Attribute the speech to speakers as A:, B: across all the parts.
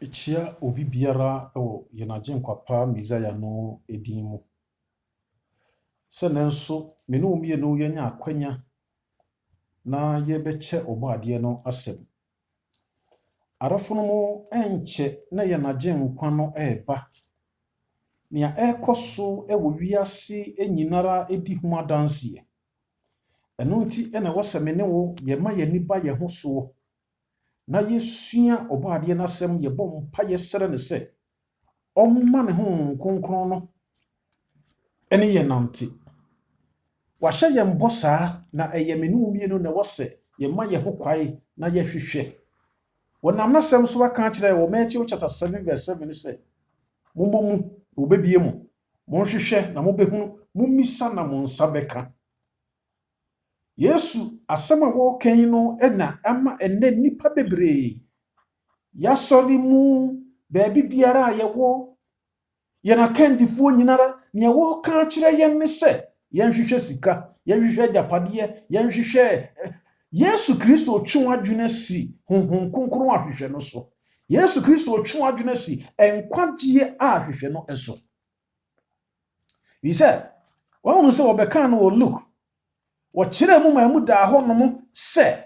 A: Ichia obi biara o yenaje nkwapa Messiah no edin mu. Se nanso me no mie no yenya akwanya na yebeche obade no asem. Arafono mo enche na yenaje nkwa no eba. Nia ekoso ewo wiase enyinara edi hu adanse. Eno nti ena waseme ne wo yema yaniba ye ho so. Na yesua obade na asem yebo mpa yesere ne se omma ne ho konkron no ene ye nante wahye ye mbosa na eyemenu mienu na wose ye ma ye ho kwae na ye hwehwe wonam na sem so waka kire wo Matthew chapter 7 verse 7 se mombomu obebie mu monhwehwe na mobehunu mummisa na monsa beka. Yesu asema wo kan no ena ama enne nipa bebre yasori mu baabi biara yewo yena kandifuo nyinara ne wo ka kire yen ne se yen hwehwe sika yen hwehwe japade yen hwehwe Yesu Kristo otwe adwene si honhon konkron ahwehwe no so. Yesu Kristo otwe adwene si enkwagye ahwehwe no eso. He said, "Wa se obeka no wo look wo kire mu ma mu da ho no mu se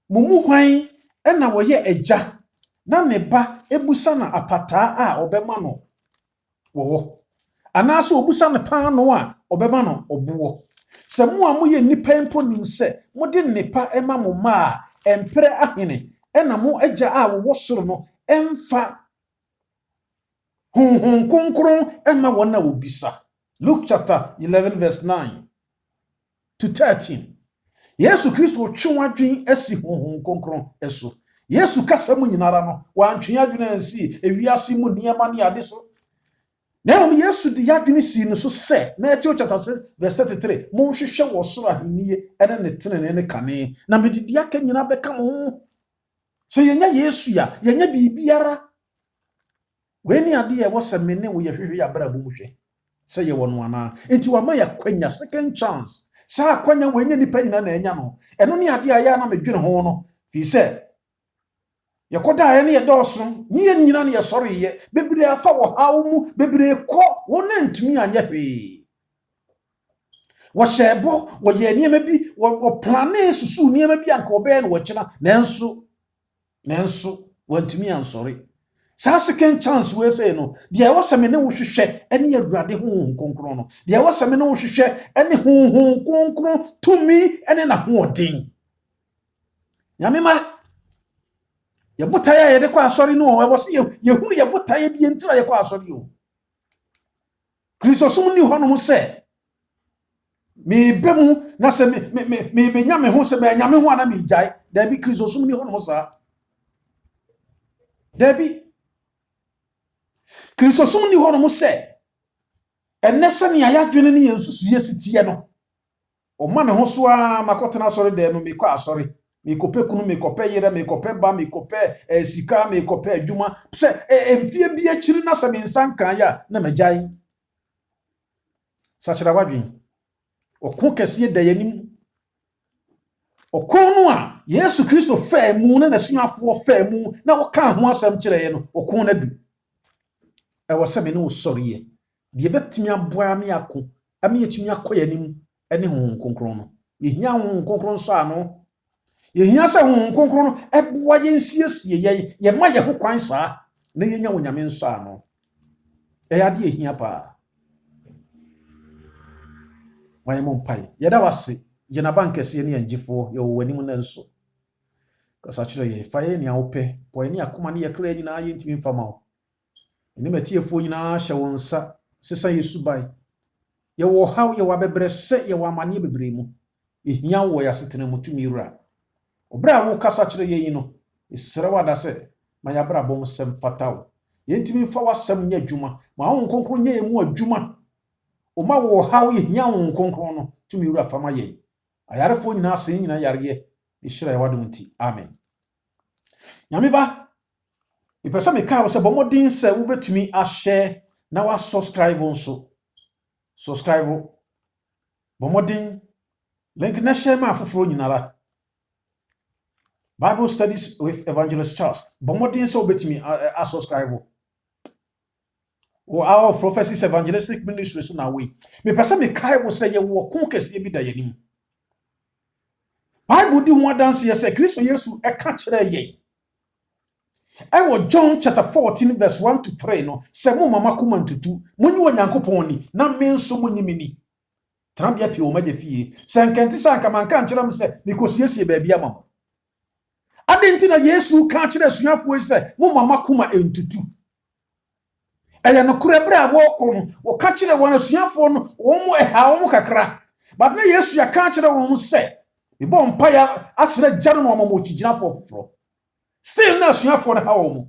A: mumu hwan ena wo ye agya na ne ba ebusa na apata a obema no wo anaso obusa ne pan no a obema no obuo se mu a mu ye nipa empo nim se mu de nipa ema mu ma empre ahene ena mu agya a wo soro no emfa honhon konkron ema wona obisa." Luke chapter 11 verse 9 to 13. Yesu Kristo otwe adwen asi honhon konkron eso. Yesu kasa mu nyinara no wantwe adwen asi ewiase mu niema ne ade so. Na Yesu di adwen si no so se Matthew chapter 6 verse 33 monhwehwe wo soro ahenie ene ne tenene ne kane na medidi aka nyina beka mo. Se yenya Yesu ya yenya bibiara weni ade ye woseme ne wo ye hwehwe ya bra bu hwe se ye wono ana enti wa ma ya kwanya second chance sa kwanya wenye nipa nyina na enya no eno ne ade aya na medwene ho no fi se yakoda aya ne ye doso nyi nyina ne ye sori ye bebre afa wo hawo mu bebre ko wona ntumi anya hwe wo shebo wo ye niema bi wo plane susu niema bi anka obe na wo kina nanso wantumi ansori. Sa second chance we say no dia wasame ne wo hwehwe ene awurade ho konkron no dia wasame ne wo hwehwe ene ho konkron tumi ene na ho odin nyamema ye botaya ye de kwa asori no we wose ye hunu ye botaya die ntira ye kwa asori o Kristo sum ni ho no se me bemu na se me nyame ho se me nyame ho ana me jai da bi Kristo sum ni ho no sa da bi Kristo sum ni ho no se enese ne ayadwene ne yensusu yesitie no o ma ne ho so a makotena asori da no me kwa asori me kope kunu me kope yere me kope ba me kope sika me kope adwuma se emfie bi akiri na se me nsan kan ya na magyan sachira wadwen okun kese da yanim okun no a Yesu Kristo fa mu na nasuafo fa mu na wo kan ho asem kire ye no okun na du e wo se me no sori ye de betimi aboa me akọ ame yetimi akoya nim ene ho konkron no yehia ho konkron so ano yehia se ho konkron no eboa yensiesie ye ma ye ho kwan saa na yenya wonyame nso ano yade yehia pa wayemo mpai yeda wase yena bankese ne angifo ye wanim na nso kasa kire ye fa ye ne awopɛ boy ne akoma ne ye kra nyina ye ntimi mfama wo ene matiefo nyina hye wonsa sesa Yesu bai ye wo haw ye wabebre se ye wamane bebre mu ehia wo ya setena mutumi wura obra wo kasa kire ye yino isere wada se ma ya bra bom sem fataw ye ntimi mfa wasem nya adwuma ma wo nkonkron nya ye mu adwuma o ma wo haw ye hia wo nkonkron no tumi wura fama ye ayarefo nyina se nyina yareye ihira ya wadum nti amen. Nyame ba ipesa me ka wo se bomodin se wo betumi a share na wa subscribe nso subscribe bomodin link na share ma afoforo nyinara Bible studies with Evangelist Charles. But what didn't so bet me as subscribe. Our prophecies evangelistic ministry so now we. Me person me kai will say ye wo kon kese bi da yanim. Bible di ho dance ye say Kristo Yesu e ka kire ye. I was John chapter 14 verse 1 to 3 no. Se mo mama kuma ntutu. Munyi wo Nyankopon ni na me nso munyi mini. Trambia pi o maje fie. Se nkenti sa nka man kan kire me se me kosiesie ba bia mama. Adenti na Yesu ka kire suafo se mo mama kuma entutu. Eya no kurebre aboko no wo ka kire wona suafo no wo mo eha wo mo kakra. But na Yesu ya ka kire wo se me bo mpa ya asere gya no mo chigina foforo. Still na suafo no ha wo mo.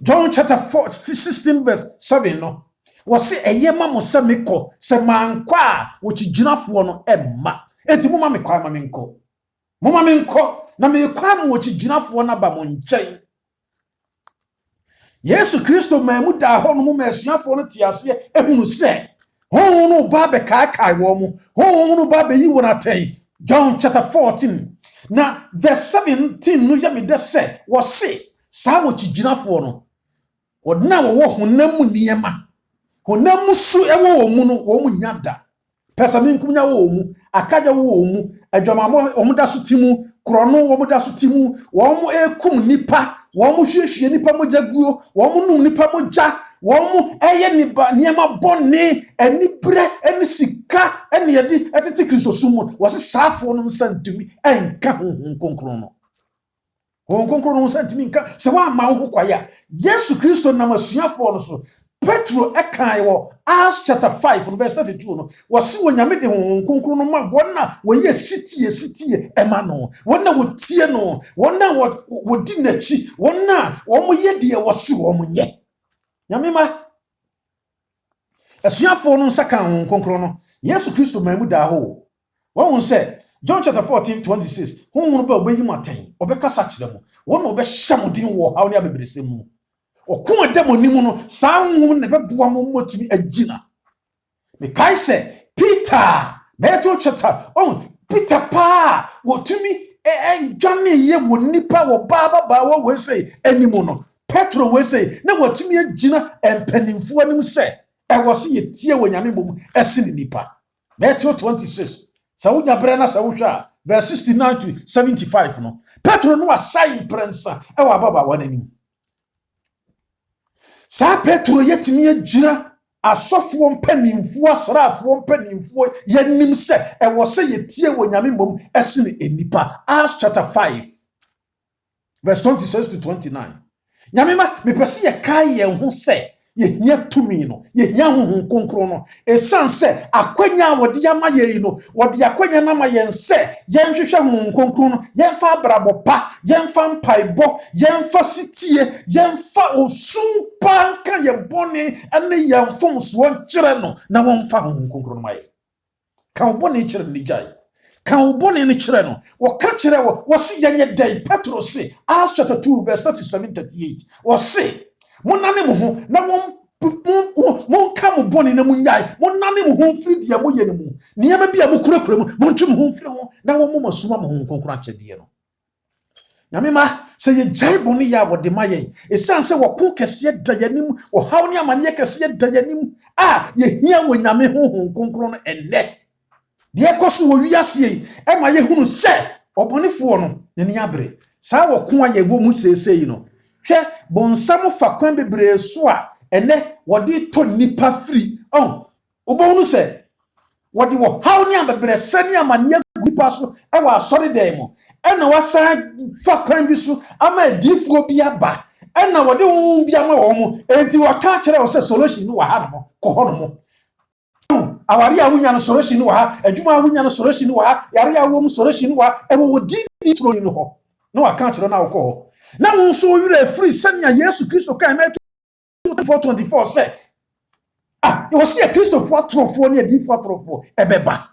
A: John chapter 16 verse 7 no. Wo se eyema mo se mekọ se mankwa a wo chiginafo no emma. Enti mo ma mekọ ma menko. Mo ma menko na mekọ mo wo chiginafo na ba mo nkyɛn. Yesu Kristo mamu da ho no mo masuafo no tiase ehunu se honhom no ba be kai wo mo. Honhom no ba be yi wona ten. John chapter 14 na verse 17 no ya me de se wo se sa wo chiginafo no odna wo honam niema. Honam su ewo wo mu no wo mu nyada. Pesa minkum nya wo mu, akaja wo mu, adwamamo wo mu da so timu, krono wo mu da so timu, wo mu ekum nipa, wo mu hwehwe nipa mojaguo, wo mu num nipa moja, wo mu eye niema bone, enibre, eni sika, eni yedi etete Kristo sumu, wo se safo no nsantumi enka honhom konkron no. Honhom konkron no nsantumi nka se wa ma ho kwaya. Yesu Kristo na masuafo no so Petro ekai wo Acts chapter 5 verse 32 no wasi wonyame de honkonkron no ma wona wo ye sitie ema no wona wo tie no wona wo di nachi wona wo mo ye de wasi wo mo nye nyame ma asuafo no nsaka honkonkron no Yesu Kristo mamu da ho won say John chapter 14:26 honhom no ba obeyi maten obekasa kire mo wona obehya wo hawo ne abebrese mu okun demoni no saa nwum ne beboa mo motumi agina me kai se Peter Matthew chapter Peter pa wotumi enjane ye wonipa wo baba wo we say animu no Petro we say na wotumi agina empanimfo anim se e wo se ye tie wonyame bom esini nipa Matthew 26 sa wonya bre na sa wohwa verse 69 to 75 no Petro no asai prensa e wa baba wananim. Sa Petro yetimi agina asofo mpanimfo asrafo mpanimfo yanim se e wo se yetie wonyame mom esene enipa. Acts chapter 5 verse 26 to 29. Nyame ma me pese ye kai ye ho se ye hia tumi no ye hia honhom konkron no esan se akwanya wode yama ye no wode akwanya na ma yen se yen hwehwe honhom konkron no yen fa abrabopa yen fa mpaibo yen fa sitie yen fa osumpa nka ye bone ene yen fom so kire no na won fa honhom konkron ma ye ka obone kire ni jai ka obone ni kire no wo ka kire wo se yen dai Petro se Acts chapter 2 verse 37-38 wo se monane mo ho na mon ka mo boni na munyai monane mo ho firi dia mo ye ne mu niam bia mo kurakura mu montu mo ho firi ho na wo mo masuma mo ho konkran kyede no nyame ma se ye jai boni ya wo de maye esan se wo ko kese da yanim wo haw ne amane kese da yanim ye hia wo nyame ho konkron no enne de ekoso wo wiase yi e ma ye hunu se obonefo no ne ne abre sa wo ko aye wo mu sesei no hwe bonsam fa kwan bebre so a ene wodi to nipa free obonu se wodi wo haw ni abebre sani amane agupa so e wa asori dem ena wasa fa kwan bi so ama difuo bi aba ena wodi wo bi ama wo mu enti waka kire wo se solution no wa ha no ko ho no mo awari awunya no solution no wa ha adwuma awunya no solution no wa ha yare awo mu solution no wa e wo di tro ni no ho no waka kire na wo ko na won so yure free sanya Yesu Kristo kan Matthew 4:24 say you see a Kristo for trofo ne di for trofo ebeba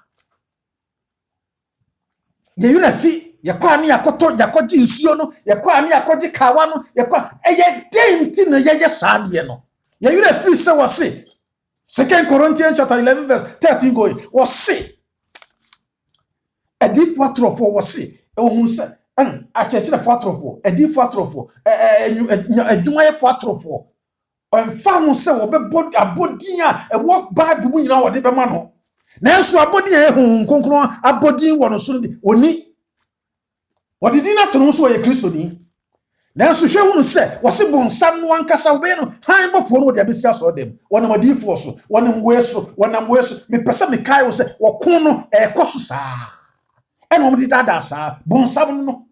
A: ye yure fi ye kwa ni akoto yakoji nsuo no ye kwa ni akoji kawa no ye kwa eye denti na ye saade no ye yure free say was say 2 Corinthians chapter 11 verse 13 going was say a di for trofo was say ohun say a church na fatrofo edi fatrofo adwumaye fatrofo onfa ho se wo be abodin a wo bible mu nyina wo de be ma no nanso abodin a ehun konkron abodin wo no so oni wo de din na to no so ye Kristo ni nanso hwe hu no se wo se bonsam no ankasa wo be no han bofo no de abesia so dem wonam adifo so wonam weso me pese me kai wo se wo kon no ekoso saa eno mo di dada saa bonsam no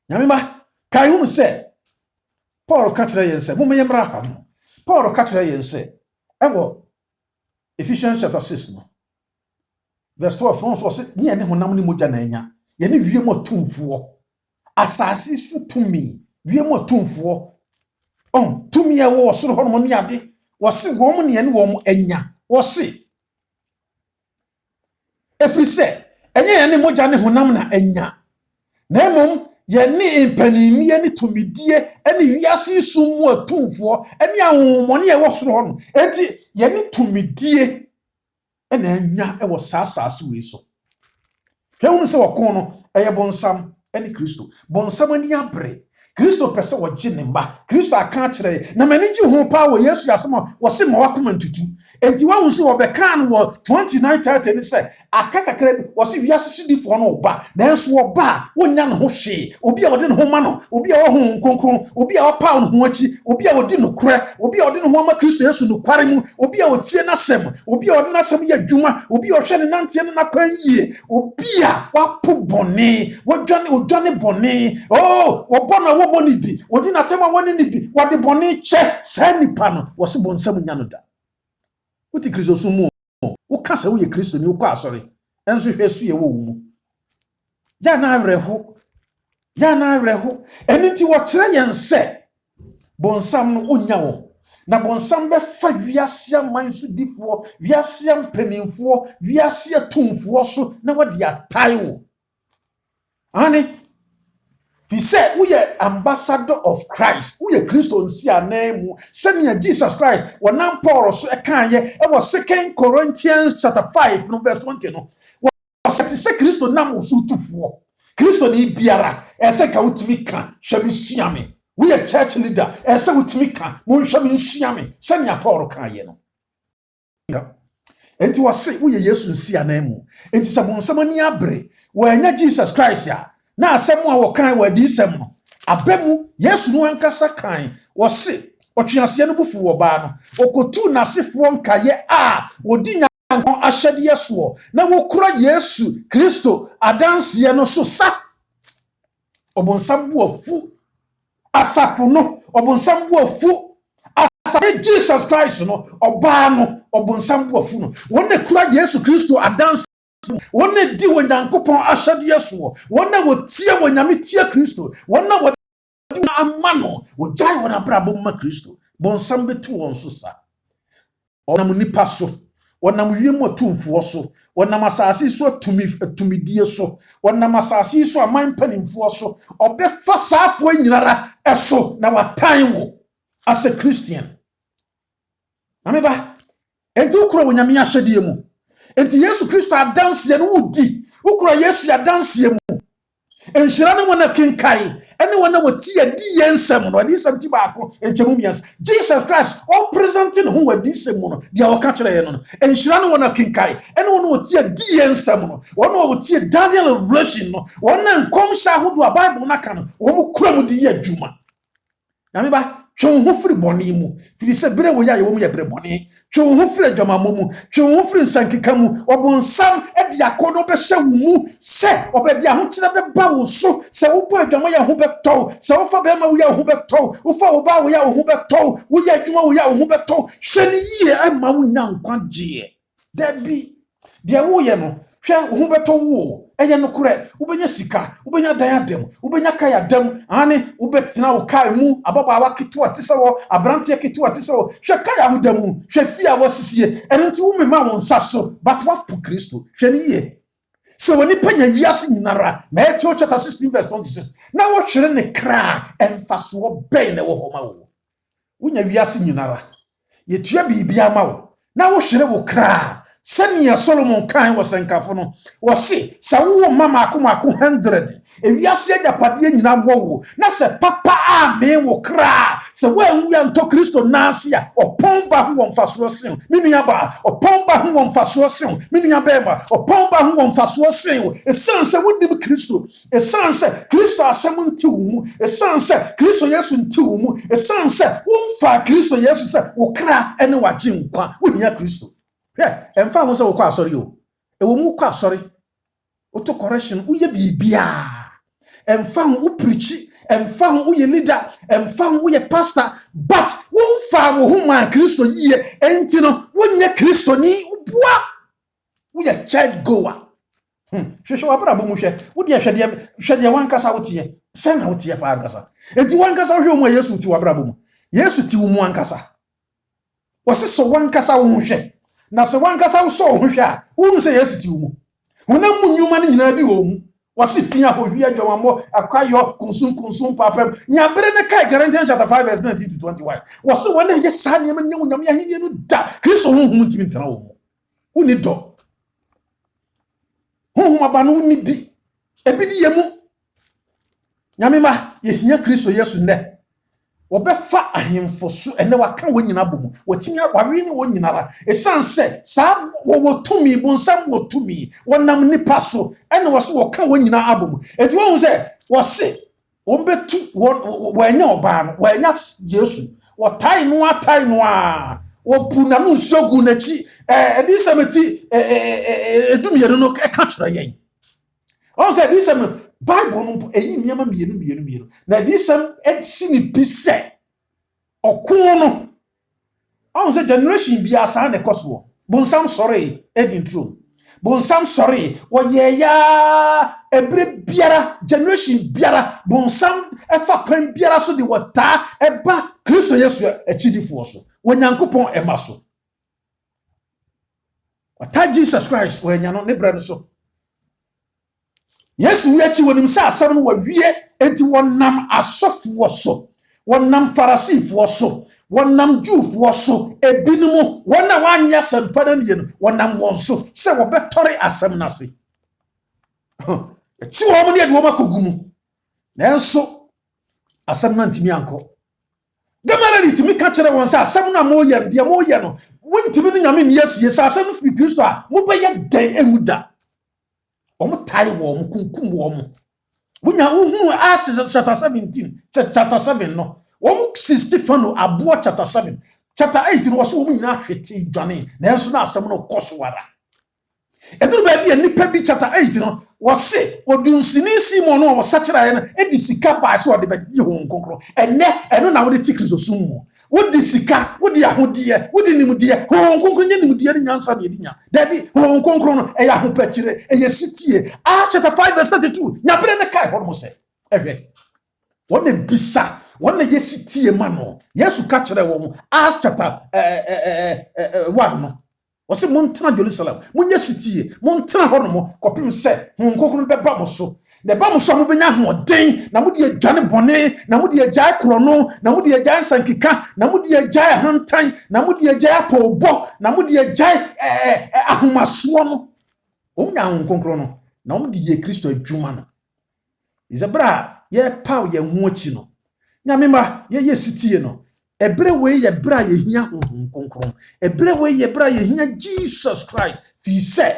A: nyame ma kai hu no se Paul katra yense mo me yemra ha no Paul katra yense ewo Ephesians chapter 6 no verse 12 on so se ni ene honam ni moja na anya ye ne wie mo tumfuo asasi su tumi wie mo tumfuo tumi e wo soro hono ni ade wo se wo mo ne ene wo mo anya wo se efri se enye ene moja ne honam na anya na emom ye ni impanini ni tumidie ene wiase su mu atumfuo ene ahomone e wo soro hono enti ye ni tumidie ene anya e wo sasase we so hwenu se wo kon no eye bonsam ene Kristo bonsam ani abre Kristo pese wo gye ne mba Kristo aka kire na mani gye ho pa wo Yesu asem wo se ma wakoma ntutu enti wa hu se wo be kan wo 29:30 ni se akakakra wo se wiase sidifo no ba nanso wo ba wonya ne ho hwe obi a wode ne ho ma no obi a wo ho konkron obi a wo pa no ho achi obi a wode no kure obi a wode ne ho ma Kristo Yesu no kware mu obi a wotie na sem obi a wode na sem ya dwuma obi a hwe ne nantie na kwan yie obi a wapo bone wodwane bone wo bona wo boni bi wodi na tema woni ni bi wode bone che sa nipa no wo se bonsam nya no da wuti Kristo sumu wo kasa wo ye Kristo ni wo kwa asori enso hwesu ye wo mu ya na avreho eni ti wo kire yen se bonsam no onya wo na bonsam be fa wiase amansu difo wiase ampeninfo wiase atumfo so na wode atai wo ani fi say we are ambassador of Christ. We are Christ on see name. Send Jesus Christ. When Paul so it was 2 Corinthians chapter 5 from verse 20. No. What say Christo nam so to for. Christo ni biara. Ese ka utimi kan. Shami siame. We are church leader. Ese utimi kan. Mon shami siame. Send Paul kan ye no. Enti was say we are Yesu see name. Enti sa bon samani abre. When Jesus Christ ya. Na asemu a wokan wadi sem no abemu Yesu no ankasa kan wo se otwease no bufu wo ba no okotu nasefo nkaye a wodi nyankon ahyede yeso na wokura Yesu Kristo adanse no so sa obonsam bu afu asafo no obonsam bu afu asafe Jesus Christ no oba no obonsam bu afu no wona kura Yesu Kristo adanse wona di wonyankopon ahyade yeso wona wotie wonyame tie Kristo wona wodi amano wojai wona brabo ma Kristo bonsam betu won so sa onam nipa so wonam wiem atumfo so wonam asase so tumidie so wonam asase so aman panimfo so obefa saafo nyinara eso na watan wo as a Christian ameba enti ukro wonyame ahyade mu enti Yesu Kristo adanse no wudi ukura Yesu adanse mu enhira ne wona kenkai ene wona woti adi yensem no adi samti baako enchemu mias Jesus Christ all present in who adi semu no dia waka kire ye no enhira ne wona kenkai ene wona woti adi yensem no wona woti Daniel revelation no wona nkomsha hodo a Bible na ka no wo mu kura mu di ye adwuma na ba twon ho firi boni mu firi se bere wo ya ye wo mu ye bere boni twon ho firi adwamamo mu twon ho firi sankeka mu obonsam e dia kodo be hye wo mu se obedi ahokire be ba wo so se wo bo adwama ye ho be tow se wo fa be ma wo ye ho be tow wo fa wo ba wo ye ho be tow wo ye adwuma wo ye ho be tow hwani ye ama wo nyankwagie da bi dia wo ye no hwe wo ho be tow wo eye no kure ubenya sika ubenya dan adem ubenya kaya adem ane ubetina wo kai mu ababa wakitu atise wo abrante akitu atise wo hwe kaya mu demu hwe fia wo sisie enti wo mema wo nsaso but what to Kristo hwe ni ye so woni panya wiase nyinara Matthew chapter 16 verse 26 na wo hwere ne kra emfaso wo ben na wo homa wo wonya wiase nyinara ye tua bibia ma wo na wo hwere wo kra Senia Solomon kind was encafono. Was see, Sawu mama kumako 100. If you see a padia in a woe, na se papa me wo cry. So when we are to Christo Nasia or Pomba who on Fasuasin, Miniaba, or Pomba who on Fasuasin, Miniabema, or Pomba who on Fasuasin, a son said, wouldn't be Christo, a son said, Christo are summoned to, a son said, Christo Yesun to, a son said, won't fire Christo Yesus, will cry and what Jim, with your Christo. Yeah, and found was a sorry, you. A woman sorry. Auto correction, uye bibia, and found who preach, and found who ye leader, and found who ye pastor, but won't find whom my Christo ye, and you know, when ye Christo ni, what? We a child goer. She show up a bumushe, would ye shed your one cassa out here, send out here, Parcasa. And the one cassa room where yes to Abrabum, yes to one cassa. Was this so one cassa unshe? Na se one cassa so unsha, who say yes to you? When I'm new man in a home, was if you are here, your more acquire consume papa. Nya brene kai Galatians chapter 5 verse 19 to 21. Was so when yes, son, you da. Christ won't mean to who need dog. Whom abanu ni be a bidi yemu. Yamima, ye hear Christ yes in there. Obefa ahemfo so ene waka wonyina bom watimi aware ne wonyinara e san se sa wo tumi bonsam wo tumi wonam nipa so ene wo so waka wonyina abom enti won se wo se won betu wo anya oba no wo anya Yesu wo tai no a wo puna no sogu na chi edi sameti edumye no ka kira yen on se di sam Bible no eyi nyama mienu na disam etsini pise okuno on say generation bia sa na koso bonsam sorry edin true bonsam sorry wo ye ya ebre biara generation biara bonsam efa kwan biara so de wota eba Kristo Yesu echidifo so wonyankopon emaso wata Jesus Christ wanya no ne brɛ so Yes, we actually when him say asem wa wie enti wonam asofo so wonam Pharisee so wonam Jew so ebinumu wona wanya sempa na nie no wonam won so se wo betore asem na se chi wo mo ne de wo makogumu nanso asem na ntimi anko gamara ritimi ka kire won say asem na mo ye de mo ye no wontimi no nyame ne yes asem fi Kristo a mo be ye dan emuda Omo tai wo mo kunkum wo mo wonya uhunu Acts chapter 17 chapter 7 no wo 60 fano abo chapter 7 chapter 8 no so wo nyina hwete dwane na enso na asem no kosowara eduru ba bia nipa bi chapter 8 no wo se odunsini Simon no wo sakira ye no edi sika ba so de ba di ho nkonkro eno na wo de tikrizo sumu wo di sika wo di ahodiye wo di nimdiye ho nkonkro nya nimdiye ni nyansa na edinya dabi ho nkonkro no e ya ho pachire e ye sitie Acts chapter 5 verse 32 nya bere ne kai ho mo se ehwe wo ne bisa wo ne ye sitie ma no Yesu ka kire wo Acts chapter 1 no Wose montana Jerusalem munye sitie montana ho no mo kopim se nkonkro be ba mo so ne ba mo so mo benya hoden na mo de adwane bone na mo de agyae krono na mo de agyae sankika na mo de agyae hantan na mo de agyae pobo na mo de agyae ahomaso no onya nkonkro no na mo de ye Kristo adwuma no izabra ye paw ye hu achi no nyamema ye sitie no Ebre we ye bra ye hia nkonkron ebre we ye bra ye hia Jesus Christ fi se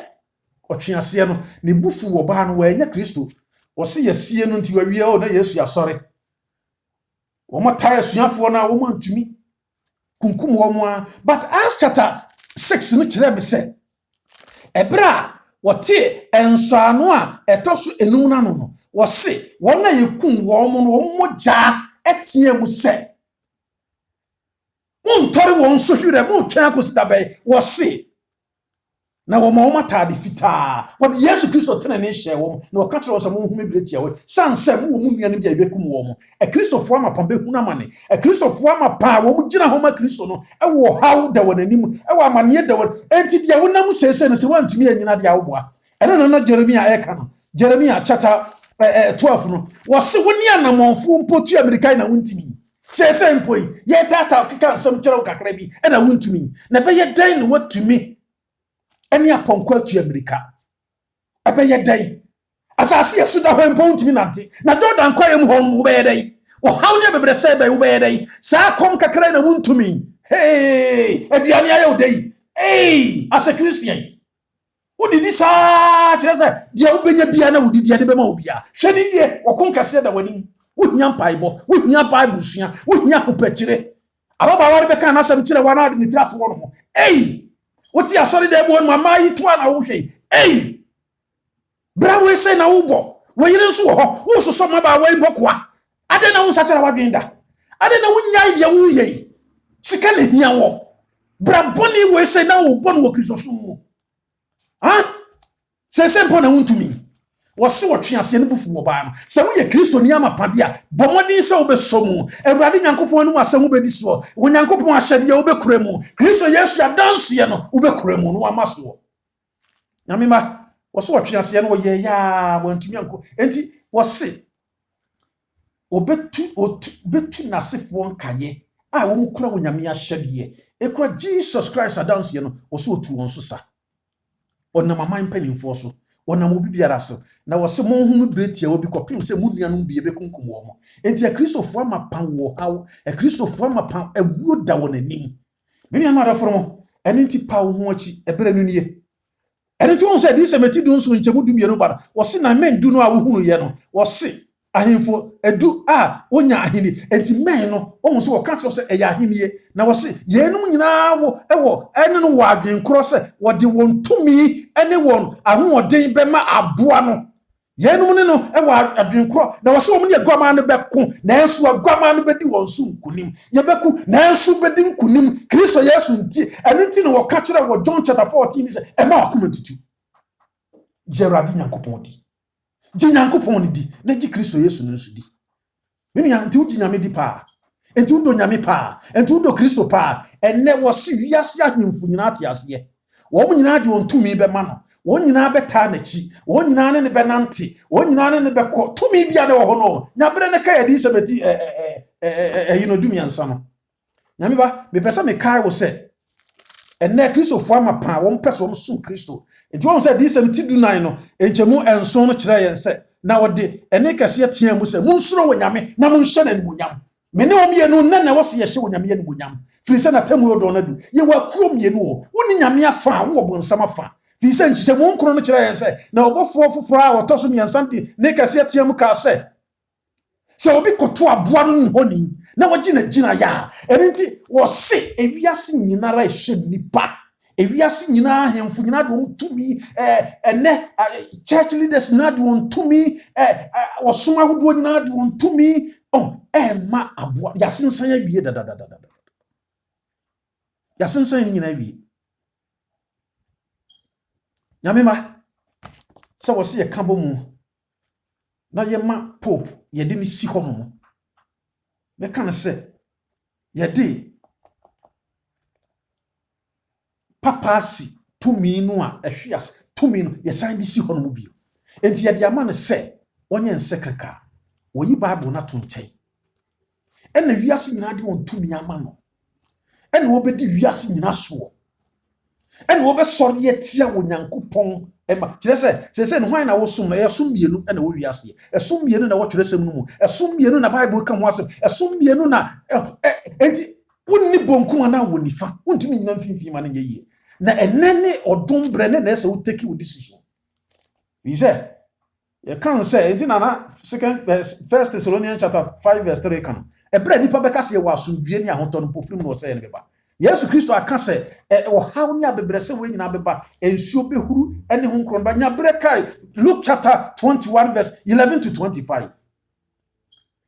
A: otwease no ne bufu wo ba no wa nya Kristo wo se ye sie no nti wa wie o na Yesu ya sore wo mata asuafo na wo mantumi kunkum wo mo but Acts chapter 6 no kire me se ebra wo te ensano a etoso enum na no wo se wo na ye kum wo mo no wo mogya etie mu se Tori won so hwere mo twa akosida be wo se na wo ma tade fita what Yesu Kristo tena ne hye wo na o ka kire wo so mo hu mebreti ya wo sanse mo wo mu nua ne bia bekum wo mo Kristofo ama pambe huna mane Kristofo ama pa wo mu gina ho ma Kristo no e wo hawo da wonanim e wo amane da wo enti dia wonam sese ne se wantumi anyina dia wo boa ene na Jeremia eka no Jeremia chapter 12 no wo se woni anamonfo mpotu America na wontumi Say employee, yet that I can't some channel cacrabi, and I went to me. Never yet dine what to me. Any upon quote to America. I pay a day. As I see a suit of home point me nanti. Na Jordan call him home ubay day. Or how never be said by ubay day. Sa come kakrena wound to me. Hey, a dianya day. Hey, as a Christian. Who did this? Dear Ubenya Biana would the Adebemobia. Shady ye, or concassette the wedding. With Yam Bible, with Yam Bibusia, with Yam Petire. About Rebecca and some children one out in the trap one. Hey, what's your sorry them one, my eat one, I will say. Hey, Brawe say na ubo. When you don't who so some about way bokwa. I don't know such a wagenda. I don't know when idea woo ye. Sikale Yawo. Braboni we say now born work is so. Huh? Say simple na want to me. Was so what you are bufu obam. Say we a Christo niama padia. Bomodi se obesomu. Ewrade Nyankopon no asem obedi so. Wo Nyankopon ahyede obekure mu. Christo Yesu ya dance ye no obekure mu no amaso. Nyamema was so what you are no ye ya want to me. Enti was say obetu nasefo nkaye. Ah wo mu kura wo Nyame ahyede. Ekura Jesus Christ dance ye no was so otu won so sa. Ona mama mpanimfo so ona mo bibiara so na wose mo hu bretia obi kopim se mu nuanu bi ebekunkum wo mo enti a Christopher amapan wo hawo a Christopher amapan awuo da wo nanim me nua ma for mo eni nti pa wo ho achi ebere nu nie eni ti won se di se meti do so nchemu du mienu ba wose na men du no a wo hunu ye no wose ahemfo edu a wonya ahini enti men no ohun so woka so se eya ahiniye na wose yenum nyina wo ewo ene no wa adwenkro se wode won tumi ene won ahoden bema aboa no yenum ne no ewo adwenkro na wose wo ne guama no beko na enso aguama no bedi won so nkunim ye beku na enso bedi nkunim Kristo Yesu nti ene nti no woka kire wo John chapter 14 se e ma wakometutu Gerard Nyankopon di Nyankopon di na ji Kristo Yesu no nso di meni anti uji nyame di pa enti udo nyame pa enti udo Kristo pa enne wo si wiase ahemfu nyina atiase wo mu nyina de ontumi be ma no wo nyina beta na chi wo nyina ne be nante wo nyina ne be ko tumi bia de wo ho no nyabere ne ka ye di sebeti dumi ansa no nyame ba me pesa me kai wo se enne Kristo fo ama pa wo mpese wo sum Kristo enti wo se di sebeti du nan no enchemu enso no kire ye se na wode ene kase atia mu se munsuro wo nyame na munhye na nimunyam mene o mienu na wo se ye hye wo nyame nimunyam firi se na tamu odo na du ye wa kuo mienu o woni nyame afa wo bonsam afa firi se nchichemu nkro no kire ye se na obofo foforo a wotoso miansam di ne kase atia mu ka se obi koto aboa no honi na wagina ya ene nti wo se ewiase nyinara ehye nipa ewiase nyina ahemfu nyina de ontumi ene church leaders na de ontumi osoma hodo nyina de ontumi ma aboa yasensan awie dadadada yasensan nyina awie nyamema so wo se ye kabo mu na ye ma pope ye de ni si ho no me kan se ye de papasi tumi no a ehwias tumi no ye san di si ho no bio enti ye de ama no se wonye nsekaka wo yi bible na to nchen ena wiase nyina de won tumi ama no ena wo bedi wiase nyina so ena wo be sori ye tia wo Nyankopon ema kire se no hwan na wo sum na ye sum mienu ena wo wiase esum mienu na wo twere sem no mu esum mienu na bible ka ho asem esum mienu na enti wonni bonku na wo nifa wontumi nyina mfimfim ma na ye na enene odum bre ne na se wo take wo decision we say you can say enti na First Thessalonians chapter 5 verse 3 kan e bre nipa beka se ye wa asundue ni ahoto no pofrim no say ne beba Yesu Kristo aka se wo haw ni abebre se we nyina beba ensuo behuru ene ho nkron ba nya bre kai Luke chapter 21 verse 11 to 25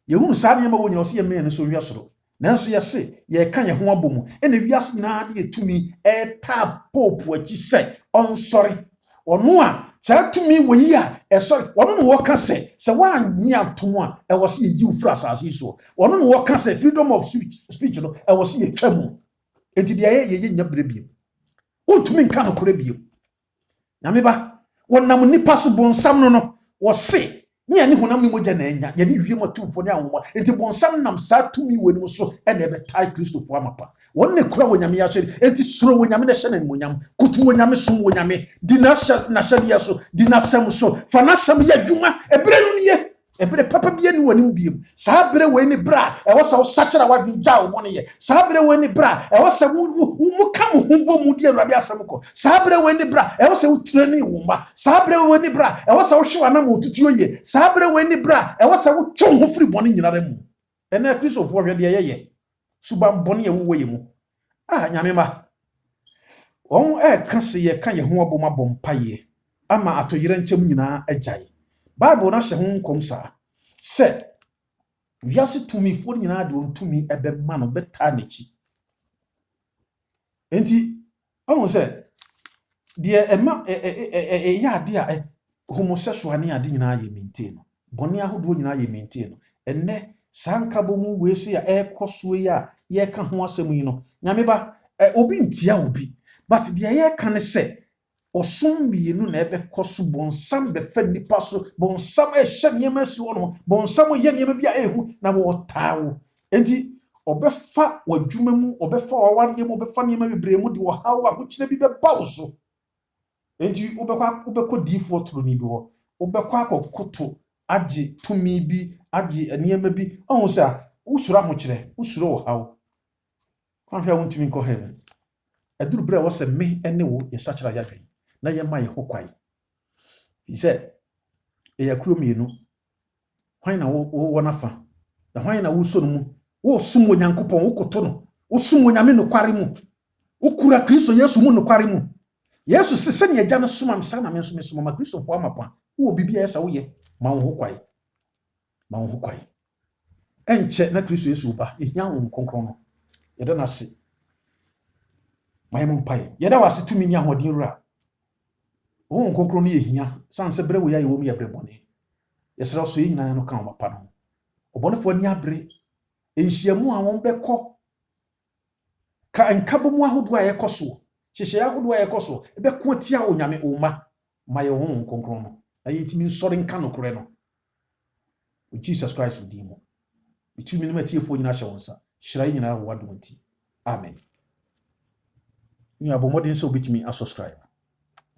A: yehunu sa ne ma wo nyina o se ye me ne so wiasoro nanso ye se ye kan ye ho abomu ene wiase nyina de etumi ta pope achi se on sorry onu a cha tumi wo yi a sorry wono no wo ka se wan nyi atom a e wo se yi ufra asase so wono no wo ka se freedom of speech no e wo se ye twam enti de ye nya brebie wotumi nka no kore bie nyame ba wonam nipa so bonsam no wo se ni ani honam ni mogya na enya ye ni wiem atumfo ne ahoma enti bonsam nam saa tumi wenu so ene be tai Kristofo amapa won ne kura wonyame ya so enti suro wonyame na hye na monyam kutu wonyame sum wonyame dinasha na hye so dinasam so fanasam ya dwuma ebre no ne ebere papa bia ni wanim biem saa bere we ni bra e wo sa wo sachara wadwen ja wo bone ye saa bere we ni bra e wo sa wo kam ho bom mu di awurade asem ko saa bere we ni bra e wo sa wo treni wo ma saa bere we ni bra e wo sa wo hwe na mo tutuo ye saa bere we ni bra e wo sa wo twon ho firi bone nyinare mu ena Kristofo hwe de ye suban bone ye wo ye mu nyame ma on ka se ye kan ye ho abom abompa ye ama atoyira nkyem nyina agyae Bible na hye ho nkom sa se wiase tumi for nyina de on tumi ebe ma no beta nechi enti on se de ema ya de a homosexual ne ade nyina ye maintain no bone ahodo nyina ye maintain no enne sanka bomu we se ya ekoso ya ye ka ho asem yi no nyame ba obi ntia obi but de ye ka ne se Osum mienu na ebe kosu bonsam be fa nipa so bonsam ehye nyema si wono bonsam ye nyema bia ehu na wo tawo enti obefa wadwuma mu obefa waware mu obefa nyema bebre mu de wo hawa ho kire bi be bawo so enti ubekọ difo tro ni bi ho ubekọ akokoto agi tumi bi agi nyema bi ohun sa usura ho kire usura wo hawo kan hwa wontumi nko heaven aduru bre wo se me ene wo ye sachara yadwen na ye ma ye ho kwai ise yakuro mienu hwan na wo nafa na hwan na wo so no mu wo sum onyankopon wo koto no wo sum onyame no kware mu wo kura Kristo Yesu mu no kware mu Yesu se ne agya no suma msa na me so me suma ma Kristofo amapa wo bibia esa wo ye ma wo ho kwai enche na Kristo Yesu ba ehia wo konkron no ye da na se mayem mpai ye da wase tumi nya hodin ra wo konkron no ye hia sanse bre wo ya ye wo mi ya bre bone yesra so yina no kan mapa no obonefo ni abre enhyiamu a won beko ka enkabo mu ahodo a yekoso hyehye ahodo a yekoso ebeko atia onyame oma maye wo konkron no ayi ntimi nsori nka no kore no Jesus Christ udimo bitumi no matiefo nyina hye wonsa hyirai nyina wo wadom nti amen ni abomodin so bitumi a subscribe